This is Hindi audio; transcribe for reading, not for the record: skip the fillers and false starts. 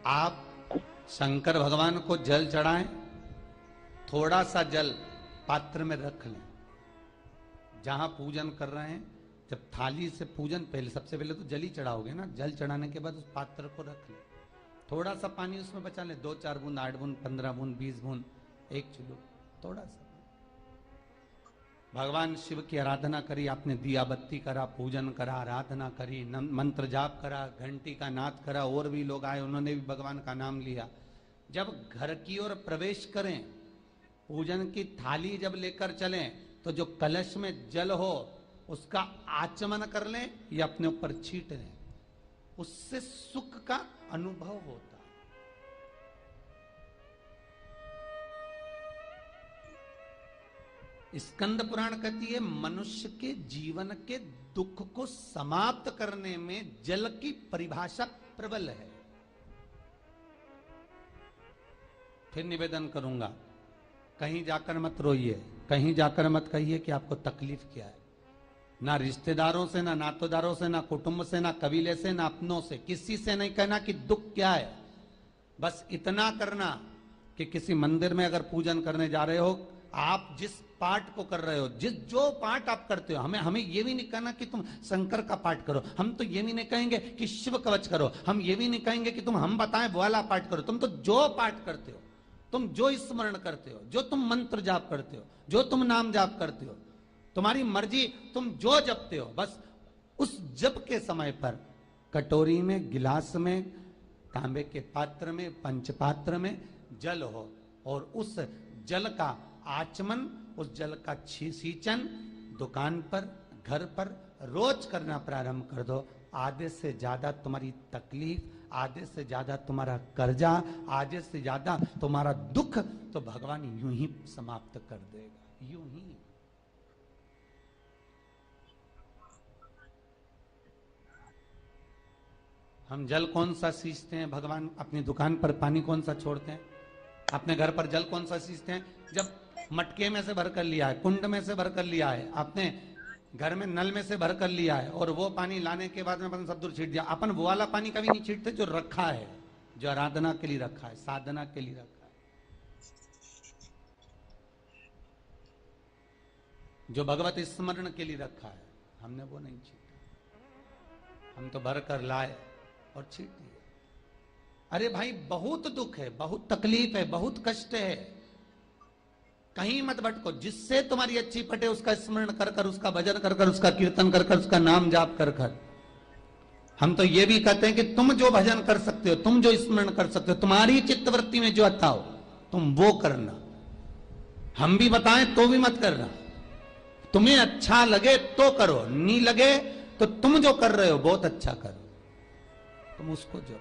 आप शंकर भगवान को जल चढ़ाएं, थोड़ा सा जल पात्र में रख लें। जहां पूजन कर रहे हैं, जब थाली से पूजन पहले, सबसे पहले तो जल ही चढ़ाओगे ना, जल चढ़ाने के बाद उस पात्र को रख लें। थोड़ा सा पानी उसमें बचा लें, 2-4 बूंद, 8 बूंद, 15 बूंद, 20 बूंद, 1 चुल्लू, थोड़ा सा। भगवान शिव की आराधना करी, आपने दिया बत्ती करा, पूजन करा, आराधना करी, मंत्र जाप करा, घंटी का नाद करा, और भी लोग आए, उन्होंने भी भगवान का नाम लिया। जब घर की ओर प्रवेश करें, पूजन की थाली जब लेकर चलें, तो जो कलश में जल हो उसका आचमन कर लें या अपने ऊपर छीट लें, उससे सुख का अनुभव होता है। स्कंद पुराण कहती है, मनुष्य के जीवन के दुख को समाप्त करने में जल की परिभाषा प्रबल है। फिर निवेदन करूंगा, कहीं जाकर मत रोइए, कहीं जाकर मत कहिए कि आपको तकलीफ क्या है। ना रिश्तेदारों से, ना नातेदारों से, ना कुटुंब से, ना कबीले से, ना अपनों से, किसी से नहीं कहना कि दुख क्या है। बस इतना करना कि किसी मंदिर में अगर पूजन करने जा रहे हो, आप जिस पाठ को कर रहे हो, जो पाठ आप करते हो, हमें ये भी नहीं कहना कि तुम शंकर का पाठ करो, हम तो ये भी नहीं कहेंगे कि शिव कवच करो, हम ये भी नहीं कहेंगे कि हम बताएं वो वाला पाठ करो। तुम तो जो पाठ करते हो, तुम जो स्मरण करते हो, जो तुम मंत्र जाप करते हो, जो तुम नाम जाप करते हो, तुम्हारी मर्जी, तुम जो जपते हो, बस उस जप के समय पर कटोरी में, गिलास में, तांबे के पात्र में, पंचपात्र में जल हो, और उस जल का आचमन, उस जल का सींचन दुकान पर, घर पर रोज करना प्रारंभ कर दो। आधे से ज्यादा तुम्हारी तकलीफ, आधे से ज्यादा तुम्हारा कर्जा, आधे से ज्यादा तुम्हारा दुख तो भगवान यूं ही समाप्त कर देगा, यूं ही। हम जल कौन सा सींचते हैं? भगवान अपनी दुकान पर पानी कौन सा छोड़ते हैं? अपने घर पर जल कौन सा सींचते हैं? जब मटके में से भर कर लिया है, कुंड में से भर कर लिया है, अपने घर में नल में से भर कर लिया है, और वो पानी लाने के बाद में अपन सब दूर छीट दिया। अपन वो वाला पानी कभी नहीं छीटते जो रखा है, जो आराधना के लिए रखा है, साधना के लिए रखा है, जो भगवत स्मरण के लिए रखा है, हमने वो नहीं छीटा। हम तो भर कर लाए और छीट दिए। अरे भाई, बहुत दुख है, बहुत तकलीफ है, बहुत कष्ट है, कहीं मत भटको। जिससे तुम्हारी अच्छी पटे उसका स्मरण कर कर, उसका भजन कर कर, उसका कीर्तन कर कर, उसका नाम जाप कर कर। हम तो ये भी कहते हैं कि तुम जो भजन कर सकते हो, तुम जो स्मरण कर सकते हो, तुम्हारी चित्तवृत्ति में जो आता हो तुम वो करना। हम भी बताएं तो भी मत करना। तुम्हें अच्छा लगे तो करो, नहीं लगे तो तुम जो कर रहे हो बहुत अच्छा करो, तुम उसको जो